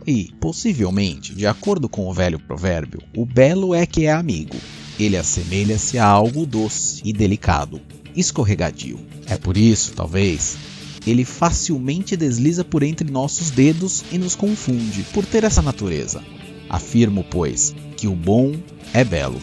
E, possivelmente, de acordo com o velho provérbio, o belo é que é amigo. Ele assemelha-se a algo doce e delicado, escorregadio. É por isso, talvez, ele facilmente desliza por entre nossos dedos e nos confunde por ter essa natureza. Afirmo, pois, que o bom é belo.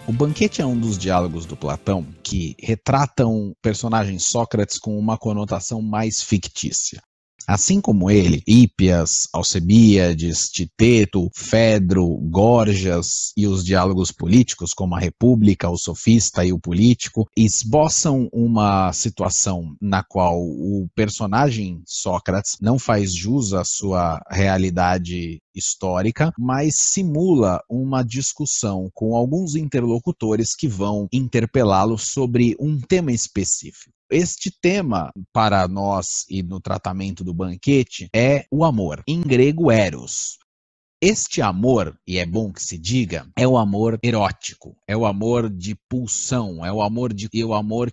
O Banquete é um dos diálogos do Platão que retratam o personagem Sócrates com uma conotação mais fictícia. Assim como ele, Hípias, Alcebíades, Titeto, Fedro, Górgias e os diálogos políticos, como a República, o Sofista e o Político, esboçam uma situação na qual o personagem Sócrates não faz jus à sua realidade histórica, mas simula uma discussão com alguns interlocutores que vão interpelá-lo sobre um tema específico. Este tema, para nós e no tratamento do Banquete, é o amor, em grego eros. Este amor, e é bom que se diga, é o amor erótico, é o amor de pulsão, é o amor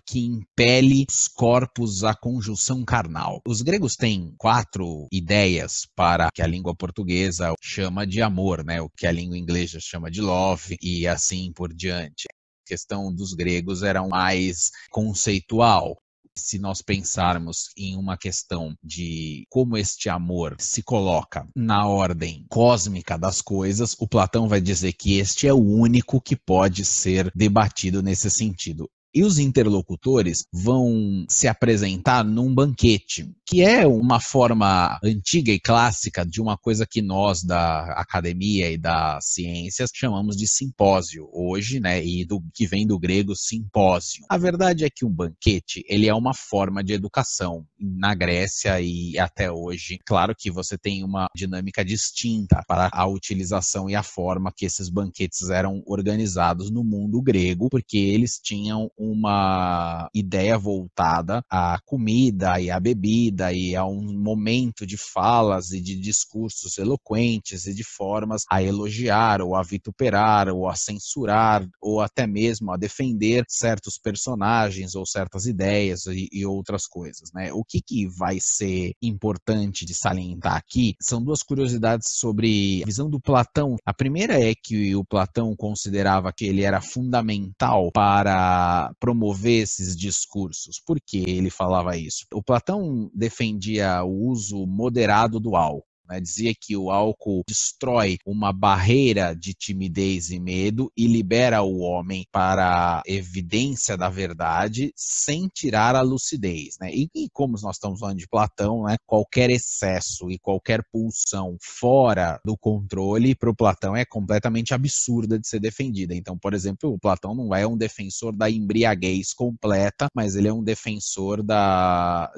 que impele os corpos à conjunção carnal. Os gregos têm 4 ideias para que a língua portuguesa chama de amor, né? O que a língua inglesa chama de love e assim por diante. A questão dos gregos era mais conceitual. Se nós pensarmos em uma questão de como este amor se coloca na ordem cósmica das coisas, o Platão vai dizer que este é o único que pode ser debatido nesse sentido. E os interlocutores vão se apresentar num banquete, que é uma forma antiga e clássica de uma coisa que nós da academia e das ciências chamamos de simpósio hoje, né, e que vem do grego simpósio. A verdade é que um banquete, ele é uma forma de educação na Grécia e até hoje. Claro que você tem uma dinâmica distinta para a utilização e a forma que esses banquetes eram organizados no mundo grego, porque eles tinham uma ideia voltada à comida e à bebida e a um momento de falas e de discursos eloquentes e de formas a elogiar ou a vituperar ou a censurar ou até mesmo a defender certos personagens ou certas ideias e outras coisas, né? O que vai ser importante de salientar aqui são 2 curiosidades sobre a visão do Platão. A primeira é que o Platão considerava que ele era fundamental para promover esses discursos. Por que ele falava isso? O Platão defendia o uso moderado do álcool. Dizia que o álcool destrói uma barreira de timidez e medo e libera o homem para a evidência da verdade sem tirar a lucidez, né? E como nós estamos falando de Platão, né, qualquer excesso e qualquer pulsão fora do controle para o Platão é completamente absurda de ser defendida. Então, por exemplo, o Platão não é um defensor da embriaguez completa, mas ele é um defensor da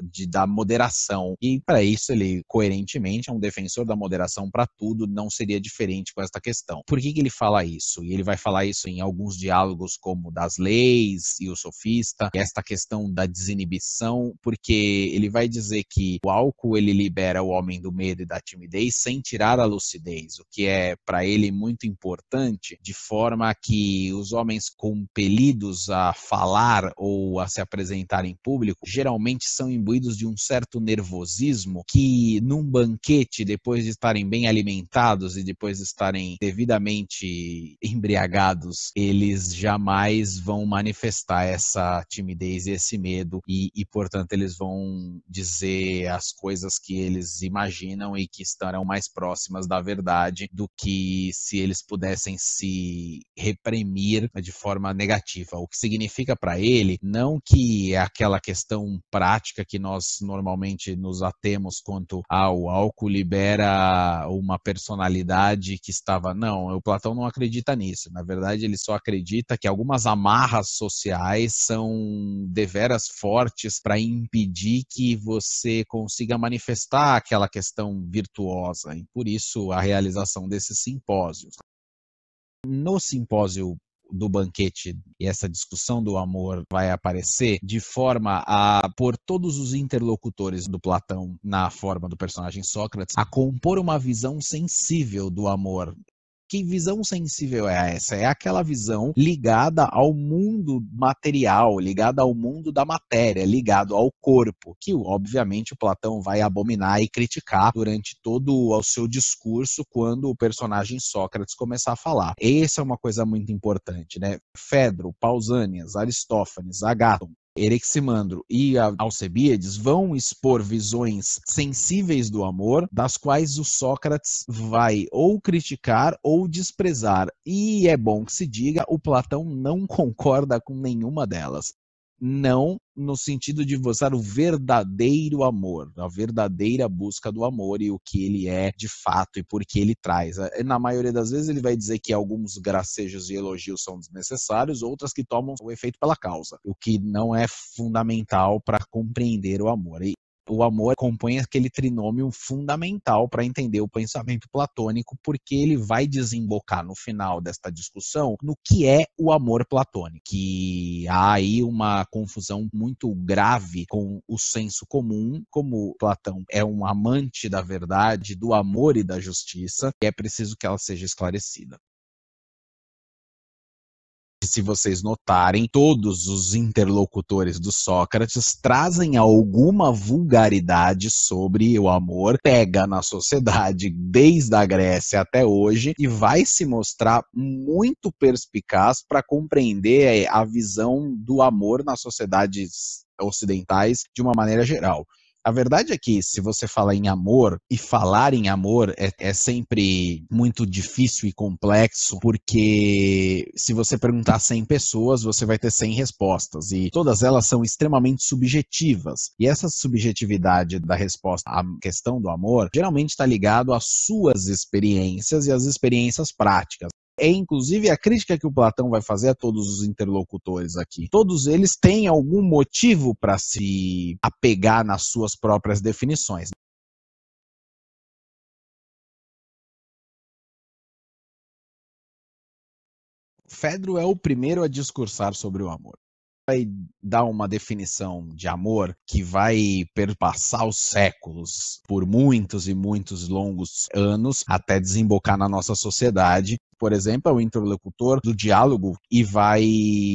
moderação. E para isso ele, coerentemente, é um defensor da moderação para tudo, não seria diferente com esta questão. Por que ele fala isso? E ele vai falar isso em alguns diálogos como das leis e o sofista, esta questão da desinibição, porque ele vai dizer que o álcool ele libera o homem do medo e da timidez sem tirar a lucidez, o que é para ele muito importante, de forma que os homens compelidos a falar ou a se apresentar em público geralmente são imbuídos de um certo nervosismo que num banquete, depois de estarem bem alimentados e depois de estarem devidamente embriagados, eles jamais vão manifestar essa timidez e esse medo e portanto, eles vão dizer as coisas que eles imaginam e que estarão mais próximas da verdade do que se eles pudessem se reprimir de forma negativa. O que significa para ele, não que é aquela questão prática que nós normalmente nos atemos quanto ao álcool libera era uma personalidade que estava... Não, o Platão não acredita nisso. Na verdade, ele só acredita que algumas amarras sociais são deveras fortes para impedir que você consiga manifestar aquela questão virtuosa. E por isso a realização desses simpósios. No simpósio do banquete, e essa discussão do amor vai aparecer de forma a pôr todos os interlocutores do Platão na forma do personagem Sócrates a compor uma visão sensível do amor. Que visão sensível é essa? É aquela visão ligada ao mundo material, ligada ao mundo da matéria, ligado ao corpo, que obviamente o Platão vai abominar e criticar durante todo o seu discurso quando o personagem Sócrates começar a falar. Essa é uma coisa muito importante, né? Fedro, Pausânias, Aristófanes, Agáton, Ereximandro e Alcebíades vão expor visões sensíveis do amor, das quais o Sócrates vai ou criticar ou desprezar. E é bom que se diga, o Platão não concorda com nenhuma delas. Não no sentido de mostrar o verdadeiro amor, a verdadeira busca do amor e o que ele é de fato e por que ele traz. Na maioria das vezes ele vai dizer que alguns gracejos e elogios são desnecessários, outras que tomam o efeito pela causa, o que não é fundamental para compreender o amor. E o amor compõe aquele trinômio fundamental para entender o pensamento platônico, porque ele vai desembocar no final desta discussão no que é o amor platônico, que há aí uma confusão muito grave com o senso comum, como Platão é um amante da verdade, do amor e da justiça, e é preciso que ela seja esclarecida. Se vocês notarem, todos os interlocutores do Sócrates trazem alguma vulgaridade sobre o amor, pega na sociedade desde a Grécia até hoje e vai se mostrar muito perspicaz para compreender a visão do amor nas sociedades ocidentais de uma maneira geral. A verdade é que se você fala em amor, e falar em amor é sempre muito difícil e complexo, porque se você perguntar a 100 pessoas, você vai ter 100 respostas, e todas elas são extremamente subjetivas. E essa subjetividade da resposta à questão do amor, geralmente está ligado às suas experiências e às experiências práticas. É inclusive a crítica que o Platão vai fazer a todos os interlocutores aqui. Todos eles têm algum motivo para se apegar nas suas próprias definições. Fedro é o primeiro a discursar sobre o amor. Vai dar uma definição de amor que vai perpassar os séculos, por muitos e muitos longos anos, até desembocar na nossa sociedade. Por exemplo, é o interlocutor do diálogo e vai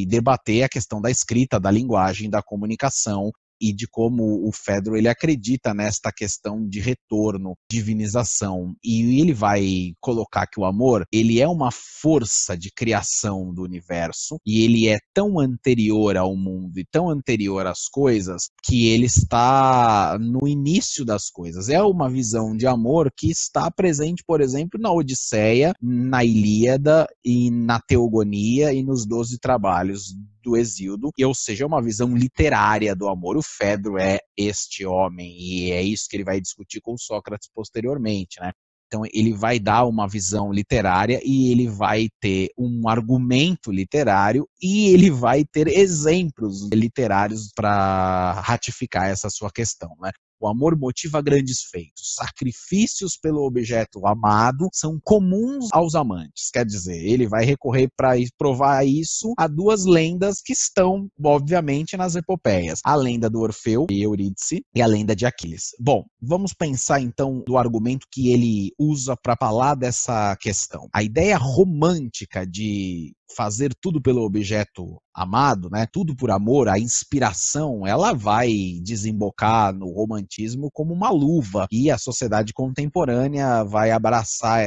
debater a questão da escrita, da linguagem, da comunicação e de como o Fedro ele acredita nesta questão de retorno, divinização, e ele vai colocar que o amor ele é uma força de criação do universo e ele é tão anterior ao mundo e tão anterior às coisas que ele está no início das coisas. É uma visão de amor que está presente, por exemplo, na Odisseia, na Ilíada e na Teogonia e nos 12 trabalhos do Hesíodo, ou seja, é uma visão literária do amor. O Fedro é este homem, e é isso que ele vai discutir com Sócrates posteriormente, né? Então ele vai dar uma visão literária e ele vai ter um argumento literário e ele vai ter exemplos literários para ratificar essa sua questão, né? O amor motiva grandes feitos. Sacrifícios pelo objeto amado são comuns aos amantes. Quer dizer, ele vai recorrer para provar isso a duas lendas que estão, obviamente, nas epopeias. A lenda do Orfeu e Eurídice e a lenda de Aquiles. Bom, vamos pensar então do argumento que ele usa para falar dessa questão. A ideia romântica de fazer tudo pelo objeto amado, né? Tudo por amor, a inspiração, ela vai desembocar no romantismo como uma luva e a sociedade contemporânea vai abraçar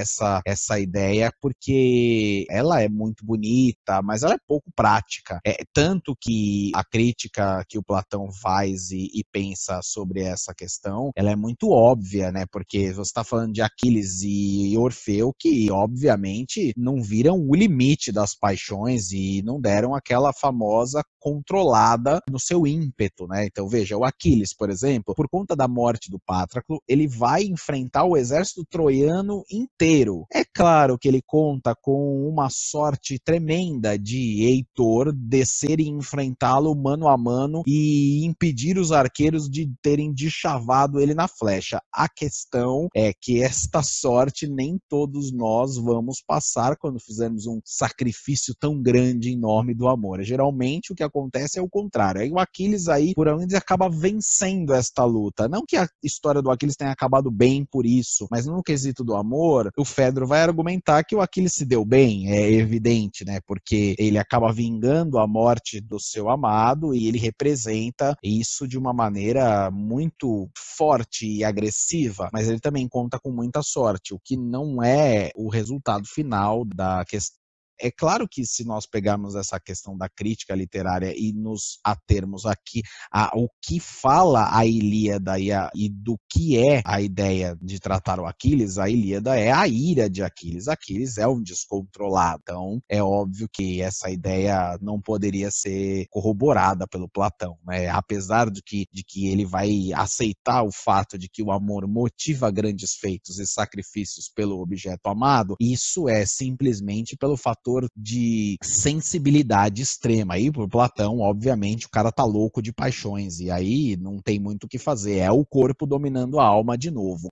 essa ideia porque ela é muito bonita, mas ela é pouco prática. É tanto que a crítica que o Platão faz e pensa sobre essa questão, ela é muito óbvia, né? Porque você está falando de Aquiles e Orfeu que, obviamente, não viram o limite das paixões paixões e não deram aquela famosa controlada no seu ímpeto, né? Então veja, o Aquiles, por exemplo, por conta da morte do Patroclo, ele vai enfrentar o exército troiano inteiro. É claro que ele conta com uma sorte tremenda de Heitor descer e enfrentá-lo mano a mano e impedir os arqueiros de terem deschavado ele na flecha. A questão é que esta sorte nem todos nós vamos passar quando fizermos um sacrifício tão grande em nome do amor. Geralmente o que acontece é o contrário. Aí o Aquiles aí, por onde acaba vencendo esta luta. Não que a história do Aquiles tenha acabado bem por isso, mas no quesito do amor, o Fedro vai argumentar que o Aquiles se deu bem, é evidente, né? Porque ele acaba vingando a morte do seu amado e ele representa isso de uma maneira muito forte e agressiva, mas ele também conta com muita sorte, o que não é o resultado final da questão. É claro que se nós pegarmos essa questão da crítica literária e nos atermos aqui ao que fala a Ilíada e do que é a ideia de tratar o Aquiles, a Ilíada é a ira de Aquiles. Aquiles é um descontrolado. Então, é óbvio que essa ideia não poderia ser corroborada pelo Platão, né? Apesar de que ele vai aceitar o fato de que o amor motiva grandes feitos e sacrifícios pelo objeto amado, isso é simplesmente pelo fator de sensibilidade extrema. Aí, por Platão, obviamente, o cara tá louco de paixões, e aí não tem muito o que fazer, é o corpo dominando a alma de novo.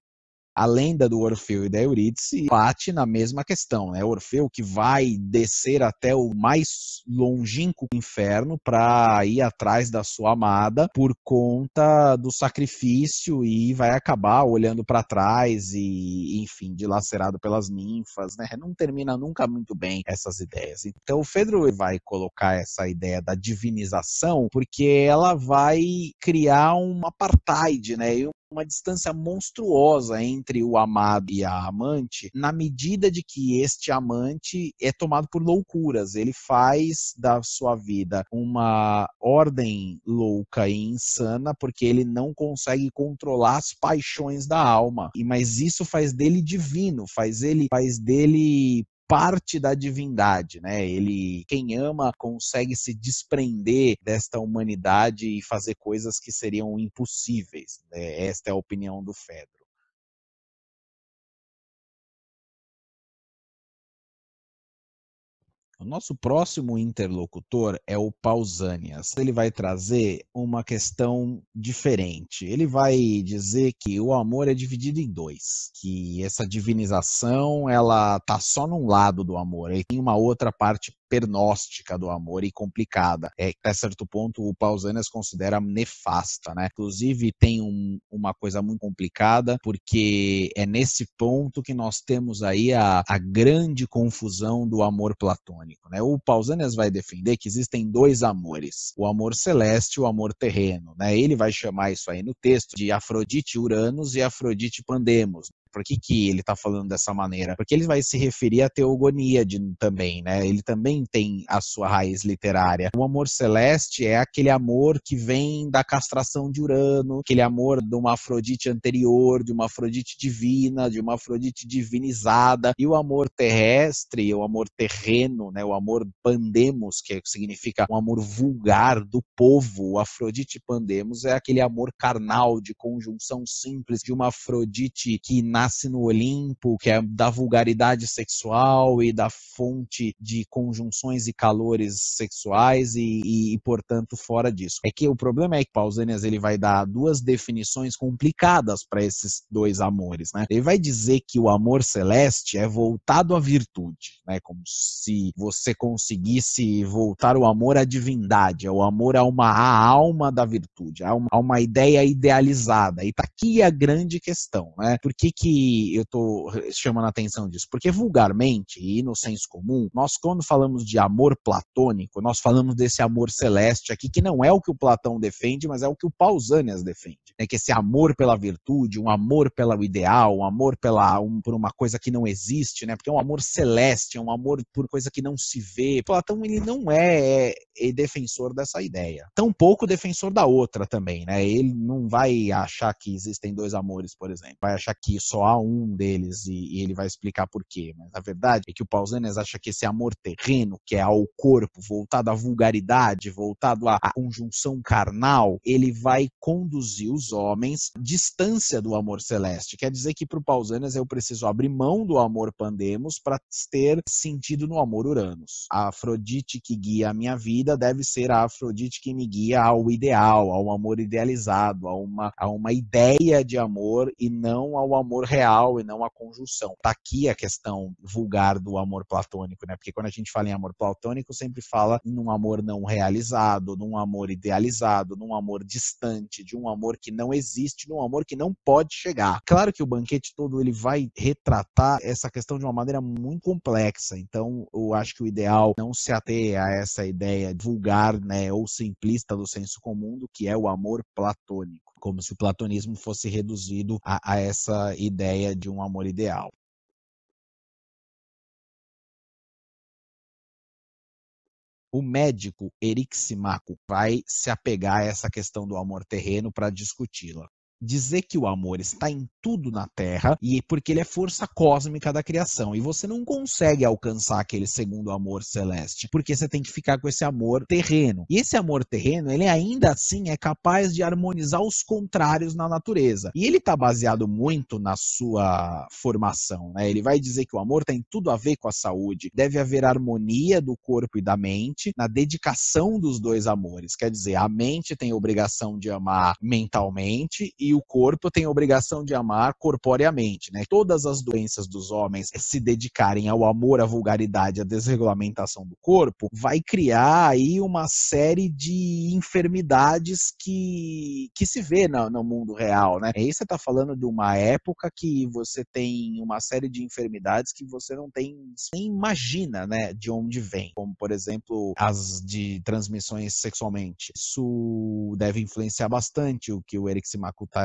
A lenda do Orfeu e da Eurídice bate na mesma questão, né? Orfeu que vai descer até o mais longínquo inferno para ir atrás da sua amada por conta do sacrifício e vai acabar olhando para trás e, enfim, dilacerado pelas ninfas, né? Não termina nunca muito bem essas ideias. Então o Fedro vai colocar essa ideia da divinização porque ela vai criar um apartheid, né? Uma distância monstruosa entre o amado e a amante, na medida de que este amante é tomado por loucuras. Ele faz da sua vida uma ordem louca e insana porque ele não consegue controlar as paixões da alma. Mas isso faz dele divino, faz dele parte da divindade, né? Quem ama, consegue se desprender desta humanidade e fazer coisas que seriam impossíveis, né? Esta é a opinião do Fedro. O nosso próximo interlocutor é o Pausanias. Ele vai trazer uma questão diferente. Ele vai dizer que o amor é dividido em dois, que essa divinização ela tá só num lado do amor, e tem uma outra parte pernóstica do amor e complicada. A certo ponto o Pausanias considera nefasta, né? Inclusive tem uma coisa muito complicada, porque é nesse ponto que nós temos aí a grande confusão do amor platônico, né? O Pausanias vai defender que existem dois amores, o amor celeste e o amor terreno, né? Ele vai chamar isso aí no texto de Afrodite Uranus e Afrodite Pandemos. Por que ele está falando dessa maneira? Porque ele vai se referir à Teogoníade também, né? Ele também tem a sua raiz literária. O amor celeste é aquele amor que vem da castração de Urano, aquele amor de uma Afrodite anterior, de uma Afrodite divina, de uma Afrodite divinizada. E o amor terrestre, o amor terreno, né? O amor pandemos, que significa um amor vulgar do povo. O Afrodite pandemos é aquele amor carnal, de conjunção simples, de uma Afrodite que nasce no Olimpo, que é da vulgaridade sexual e da fonte de conjunções e calores sexuais e portanto, fora disso. É que o problema é que Pausanias ele vai dar duas definições complicadas para esses dois amores, né? Ele vai dizer que o amor celeste é voltado à virtude, né? Como se você conseguisse voltar o amor à divindade, o amor a alma da virtude, a uma ideia idealizada. E tá aqui a grande questão, né? Por que eu tô chamando a atenção disso? Porque vulgarmente e no senso comum, nós quando falamos de amor platônico, nós falamos desse amor celeste aqui, que não é o que o Platão defende, mas é o que o Pausanias defende, né? Que esse amor pela virtude, um amor pelo ideal, um amor por uma coisa que não existe, né? Porque é um amor celeste, é um amor por coisa que não se vê. Platão, ele não é defensor dessa ideia. Tampouco defensor da outra também, né? Ele não vai achar que existem dois amores, por exemplo. Vai achar que só só há um deles e ele vai explicar por quê. Mas a verdade é que o Pausanias acha que esse amor terreno, que é ao corpo, voltado à vulgaridade, voltado à conjunção carnal, ele vai conduzir os homens à distância do amor celeste. Quer dizer que para o Pausanias eu preciso abrir mão do amor pandemos para ter sentido no amor Uranus. A Afrodite que guia a minha vida deve ser a Afrodite que me guia ao ideal, ao amor idealizado, a uma ideia de amor e não ao amor real e não à conjunção. Tá aqui a questão vulgar do amor platônico, né? Porque quando a gente fala em amor platônico, sempre fala num amor não realizado, num amor idealizado, num amor distante, de um amor que não existe, num amor que não pode chegar. Claro que o banquete todo ele vai retratar essa questão de uma maneira muito complexa, então eu acho que o ideal não se ater a essa ideia vulgar, né, ou simplista do senso comum, do que é o amor platônico, como se o platonismo fosse reduzido a essa ideia de um amor ideal. O médico Eryxímaco vai se apegar a essa questão do amor terreno para discuti-la. Dizer que o amor está em tudo na Terra e porque ele é força cósmica da criação e você não consegue alcançar aquele segundo amor celeste, porque você tem que ficar com esse amor terreno. E esse amor terreno, ele ainda assim é capaz de harmonizar os contrários na natureza. E ele está baseado muito na sua formação, né? Ele vai dizer que o amor tem tudo a ver com a saúde, deve haver harmonia do corpo e da mente na dedicação dos dois amores. Quer dizer, a mente tem a obrigação de amar mentalmente e o corpo tem a obrigação de amar corporeamente, né? Todas as doenças dos homens se dedicarem ao amor, à vulgaridade, à desregulamentação do corpo, vai criar aí uma série de enfermidades que se vê no mundo real, né? Aí você está falando de uma época que você tem uma série de enfermidades que você não tem, nem imagina, né, de onde vem, como por exemplo as de transmissões sexualmente. Isso deve influenciar bastante o que o Eryxímaco está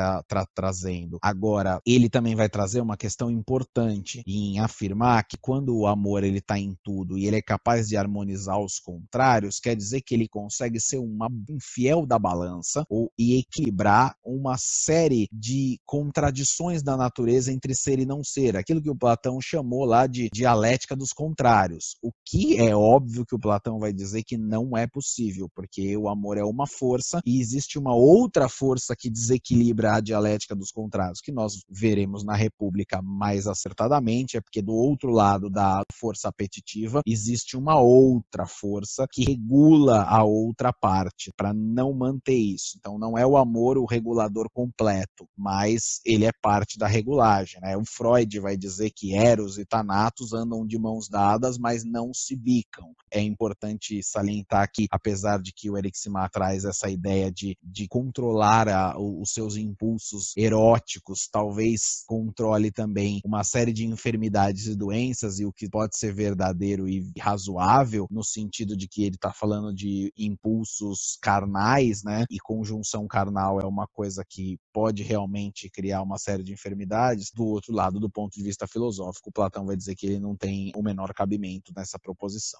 trazendo. Agora, ele também vai trazer uma questão importante em afirmar que quando o amor ele está em tudo e ele é capaz de harmonizar os contrários, quer dizer que ele consegue ser um fiel da balança e equilibrar uma série de contradições da natureza entre ser e não ser. Aquilo que o Platão chamou lá de dialética dos contrários. O que é óbvio que o Platão vai dizer que não é possível, porque o amor é uma força e existe uma outra força que desequilibra a dialética dos contrários, que nós veremos na República mais acertadamente, é porque do outro lado da força apetitiva existe uma outra força que regula a outra parte, para não manter isso. Então não é o amor o regulador completo, mas ele é parte da regulagem, né? O Freud vai dizer que Eros e Thanatos andam de mãos dadas, mas não se bicam. É importante salientar que, apesar de que o Eryxímaco traz essa ideia de controlar os seus impulsos eróticos, talvez controle também uma série de enfermidades e doenças, e o que pode ser verdadeiro e razoável, no sentido de que ele está falando de impulsos carnais, né? E conjunção carnal é uma coisa que pode realmente criar uma série de enfermidades. Do outro lado, do ponto de vista filosófico, Platão vai dizer que ele não tem o menor cabimento nessa proposição.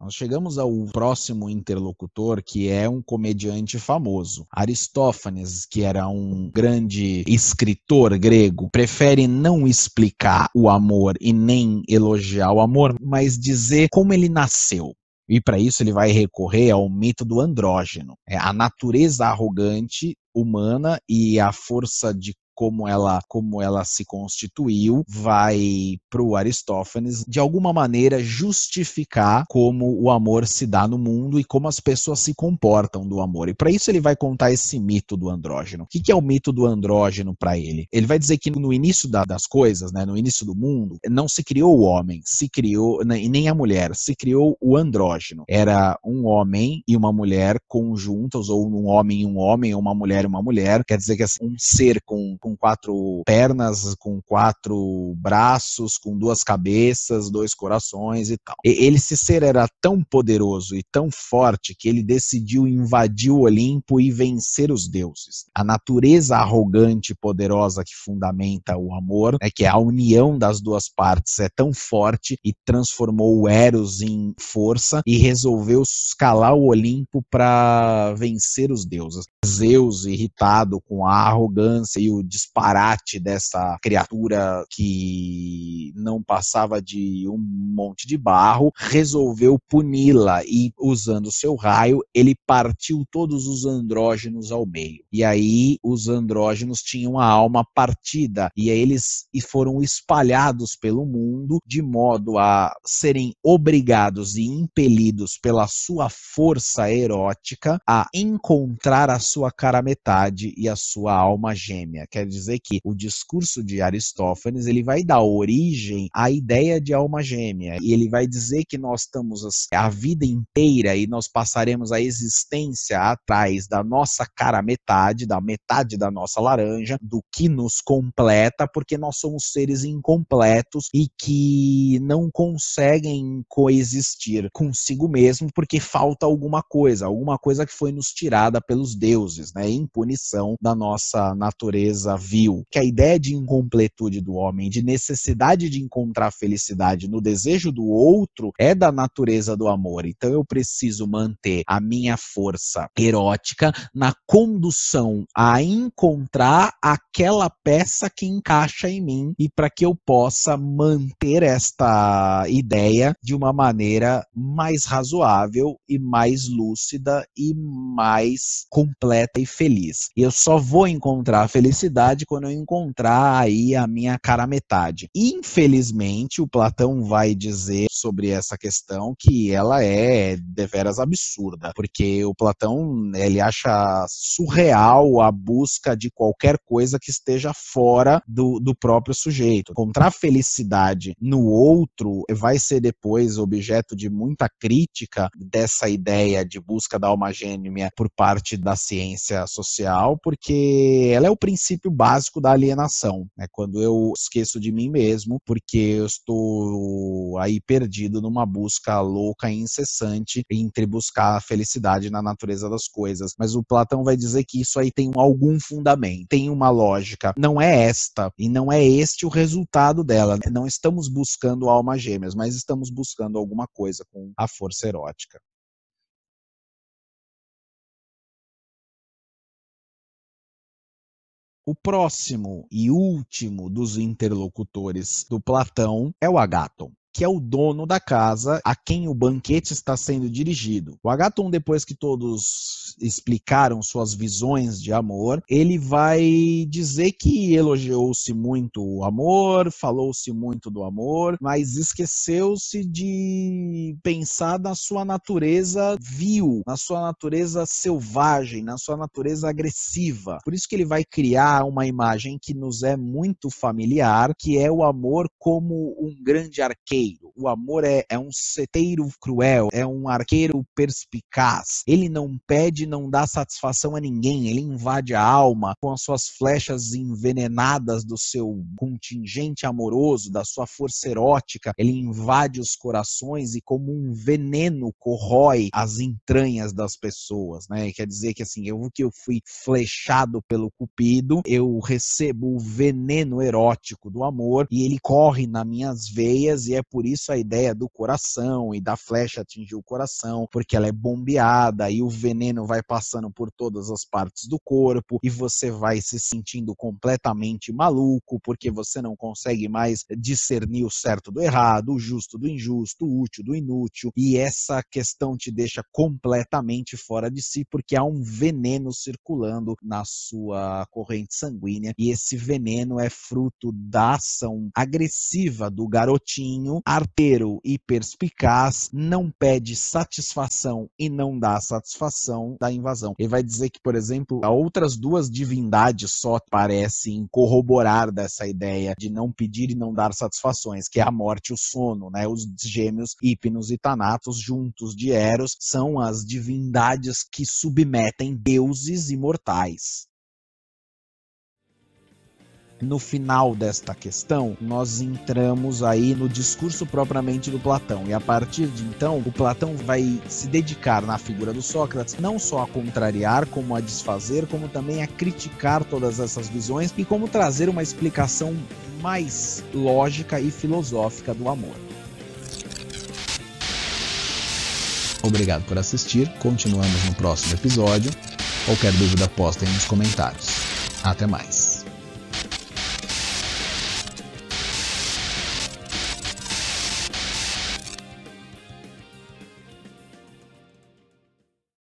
Nós chegamos ao próximo interlocutor, que é um comediante famoso. Aristófanes, que era um grande escritor grego, prefere não explicar o amor e nem elogiar o amor, mas dizer como ele nasceu. E para isso ele vai recorrer ao mito do andrógeno. A natureza arrogante humana e a força de como ela se constituiu, vai para o Aristófanes, de alguma maneira, justificar como o amor se dá no mundo e como as pessoas se comportam do amor. E para isso ele vai contar esse mito do andrógeno. O que é o mito do andrógeno para ele? Ele vai dizer que no início das coisas, né, no início do mundo, não se criou o homem, se criou, e nem a mulher, se criou o andrógeno. Era um homem e uma mulher conjuntos, ou um homem e uma mulher e uma mulher, quer dizer que é um ser com com 4 pernas, com 4 braços, com 2 cabeças, 2 corações e tal. Esse ser era tão poderoso e tão forte que ele decidiu invadir o Olimpo e vencer os deuses. A natureza arrogante e poderosa que fundamenta o amor, que é a união das duas partes, é tão forte e transformou o Eros em força e resolveu escalar o Olimpo para vencer os deuses. Zeus, irritado com a arrogância e o disparate dessa criatura que não passava de um monte de barro, resolveu puni-la e, usando seu raio, ele partiu todos os andrógenos ao meio. E aí os andrógenos tinham a alma partida e aí eles foram espalhados pelo mundo de modo a serem obrigados e impelidos pela sua força erótica a encontrar a sua cara metade e a sua alma gêmea. Quer dizer que o discurso de Aristófanes ele vai dar origem à ideia de alma gêmea e ele vai dizer que nós estamos a vida inteira e nós passaremos a existência atrás da nossa cara metade, da metade da nossa laranja, do que nos completa, porque nós somos seres incompletos e que não conseguem coexistir consigo mesmo porque falta alguma coisa que foi nos tirada pelos deuses, né, em punição da nossa natureza vil. Que a ideia de incompletude do homem, de necessidade de encontrar felicidade no desejo do outro, é da natureza do amor. Então eu preciso manter a minha força erótica na condução a encontrar aquela peça que encaixa em mim e para que eu possa manter esta ideia de uma maneira mais razoável e mais lúcida e mais completa e feliz. E eu só vou encontrar a felicidade quando eu encontrar aí a minha cara metade. Infelizmente, o Platão vai dizer sobre essa questão que ela é deveras absurda, porque o Platão ele acha surreal a busca de qualquer coisa que esteja fora do próprio sujeito. Encontrar felicidade no outro vai ser depois objeto de muita crítica dessa ideia de busca da alma gêmea por parte da ciência social, porque ela é o princípio básico da alienação, né? Quando eu esqueço de mim mesmo, porque eu estou aí perdido numa busca louca e incessante entre buscar a felicidade na natureza das coisas. Mas o Platão vai dizer que isso aí tem algum fundamento, tem uma lógica. Não é esta, e não é este o resultado dela. Não estamos buscando almas gêmeas, mas estamos buscando alguma coisa com a força erótica. O próximo e último dos interlocutores do Platão é o Agáton, que é o dono da casa a quem o banquete está sendo dirigido. O Agáton, depois que todos explicaram suas visões de amor, ele vai dizer que elogiou-se muito o amor, falou-se muito do amor, mas esqueceu-se de pensar na sua natureza vil, na sua natureza selvagem, na sua natureza agressiva. Por isso que ele vai criar uma imagem que nos é muito familiar, que é o amor como um grande arqueiro. O amor é um seteiro cruel, é um arqueiro perspicaz. Ele não pede, não dá satisfação a ninguém, ele invade a alma com as suas flechas envenenadas do seu contingente amoroso, da sua força erótica, ele invade os corações e como um veneno corrói as entranhas das pessoas, né? Quer dizer que assim, eu fui flechado pelo Cupido, eu recebo o veneno erótico do amor e ele corre nas minhas veias e é por isso a ideia do coração e da flecha atingir o coração, porque ela é bombeada e o veneno vai passando por todas as partes do corpo e você vai se sentindo completamente maluco, porque você não consegue mais discernir o certo do errado, o justo do injusto, o útil do inútil, e essa questão te deixa completamente fora de si, porque há um veneno circulando na sua corrente sanguínea, e esse veneno é fruto da ação agressiva do garotinho, arteiro e perspicaz, não pede satisfação e não dá satisfação da invasão. Ele vai dizer que, por exemplo, outras duas divindades só parecem corroborar dessa ideia de não pedir e não dar satisfações, que é a morte e o sono, né? Os gêmeos Hipnos e Thanatos, juntos de Eros, são as divindades que submetem deuses imortais. No final desta questão, nós entramos aí no discurso propriamente do Platão. E a partir de então, o Platão vai se dedicar na figura do Sócrates não só a contrariar, como a desfazer, como também a criticar todas essas visões e como trazer uma explicação mais lógica e filosófica do amor. Obrigado por assistir. Continuamos no próximo episódio. Qualquer dúvida, postem nos comentários. Até mais.